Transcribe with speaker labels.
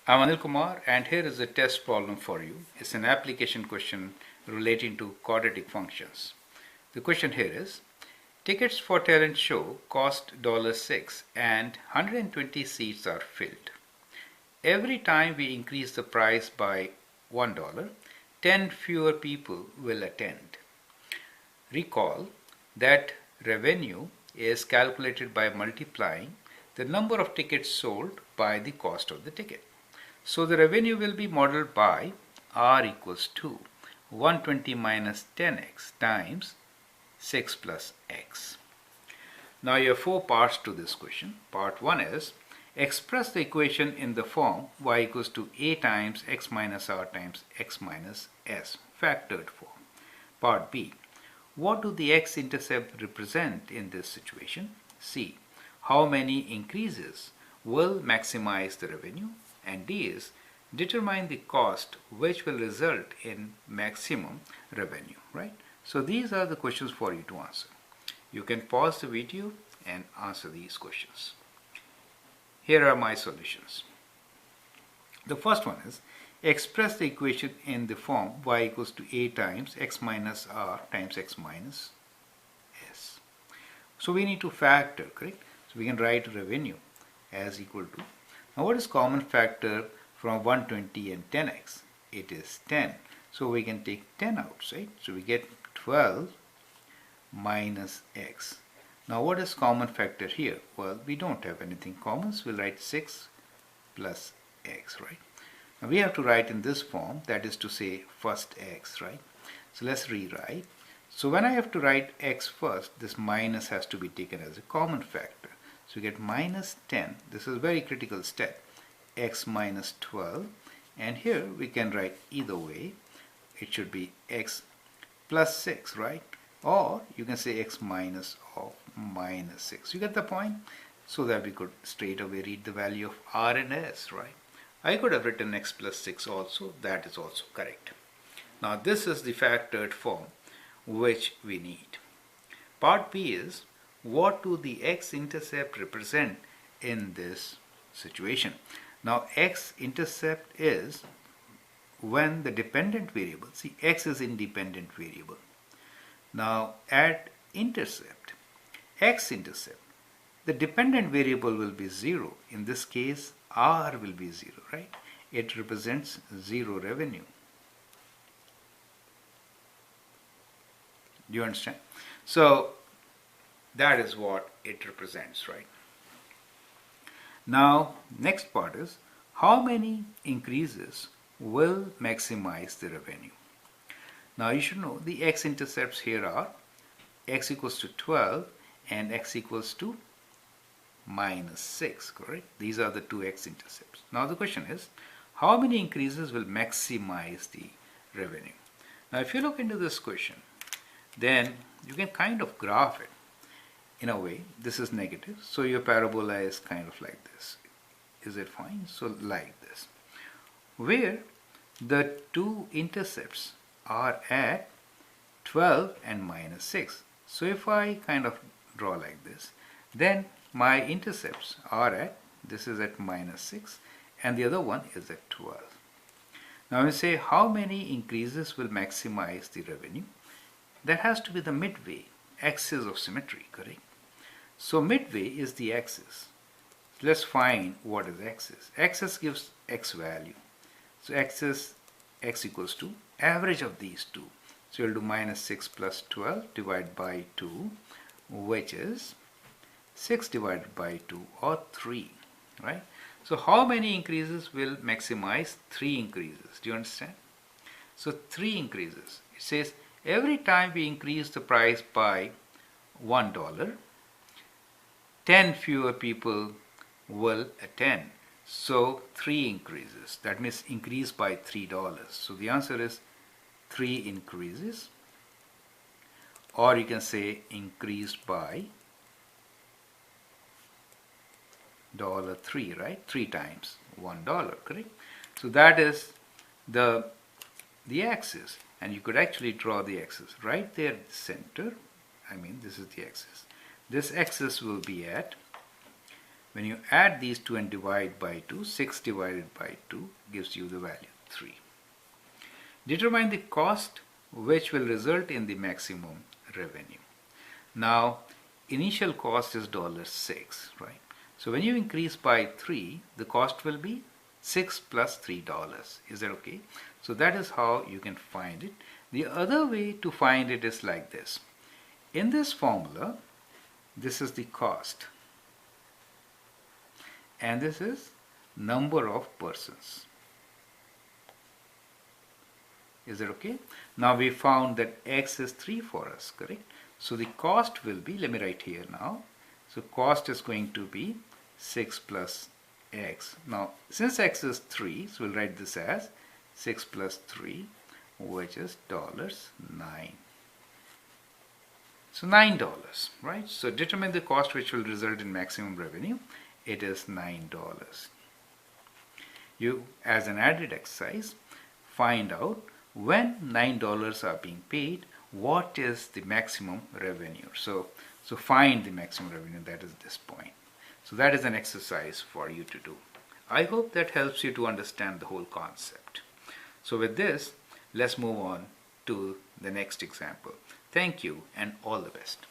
Speaker 1: I'm Anil Kumar, and here is a test problem for you. It's an application question relating to quadratic functions. The question here is, tickets for talent show cost $6 and 120 seats are filled. Every time we increase the price by $1, 10 fewer people will attend. Recall that revenue is calculated by multiplying the number of tickets sold by the cost of the ticket. So the revenue will be modeled by R equals to 120 minus 10x times 6 plus x. Now you have four parts to this question. Part 1 is express the equation in the form y equals to a times x minus r times x minus s, factored form. Part B, what do the x-intercept represent in this situation? C, how many increases will maximize the revenue? And D is determine the cost which will result in maximum revenue, right? So these are the questions for you to answer. You can pause the video and answer these questions. Here are my solutions. The first one is express the equation in the form y equals to a times x minus r times x minus s. So we need to factor, correct? So we can write revenue as equal to, now what is common factor from 120 and 10x? It is 10. So we can take 10 out, right? So we get 12 minus x. Now what is common factor here? Well, we don't have anything common, so we'll write 6 plus x, right? Now we have to write in this form, that is to say first x, right? So let's rewrite. So when I have to write x first, this minus has to be taken as a common factor. So we get minus 10, this is a very critical step, x minus 12, and here we can write either way. It should be x plus 6, right? Or you can say x minus of minus 6. You get the point? So that we could straight away read the value of r and s, right? I could have written x plus 6 also, that is also correct. Now this is the factored form which we need. Part B is, what do the x-intercept represent in this situation? Now x-intercept is when the dependent variable, see x is independent variable. Now at intercept, x-intercept, the dependent variable will be 0. In this case r will be 0, right? It represents 0 revenue. Do you understand? So that is what it represents, right? Now next part is, how many increases will maximize the revenue? Now you should know the x-intercepts here are x equals to 12 and x equals to minus 6, correct? These are the two x-intercepts. Now the question is, how many increases will maximize the revenue? Now if you look into this question, then you can kind of graph it. In a way, this is negative, so your parabola is kind of like this. Is it fine? So like this, where the two intercepts are at 12 and minus 6. So if I kind of draw like this, then my intercepts are at, this is at minus 6 and the other one is at 12. Now we say how many increases will maximize the revenue? That has to be the midway, axis of symmetry, correct? So midway is the axis. Let's find what is axis. Axis gives x value. So axis, x equals to average of these two. So we'll do minus 6 plus 12 divided by 2, which is 6 divided by 2 or 3, right? So how many increases will maximize? 3 increases. Do you understand? So 3 increases. It says every time we increase the price by $1, 10 fewer people will attend. So 3 increases. That means increase by $3. So the answer is 3 increases, or you can say increased by $3, right? 3 times $1, correct? So that is the axis, and you could actually draw the axis right there at the center. I mean, this is the axis. This axis will be at When you add these two and divide by 2, 6 divided by 2 gives you the value 3. Determine the cost which will result in the maximum revenue. Now, initial cost is $6, right? So when you increase by 3, the cost will be 6 plus $3. Is that okay? So that is how you can find it. The other way to find it is like this. In this formula, this is the cost, and this is number of persons. Is that okay? Now we found that X is 3 for us, correct? So the cost will be, let me write here now. So cost is going to be 6 plus X. Now since X is 3, so we'll write this as 6 plus 3, which is $9. So $9, right? So determine the cost which will result in maximum revenue. It is $9. You, as an added exercise, find out when $9 are being paid, what is the maximum revenue. So find the maximum revenue, that is this point. So that is an exercise for you to do. I hope that helps you to understand the whole concept. So with this, let's move on to the next example. Thank you and all the best.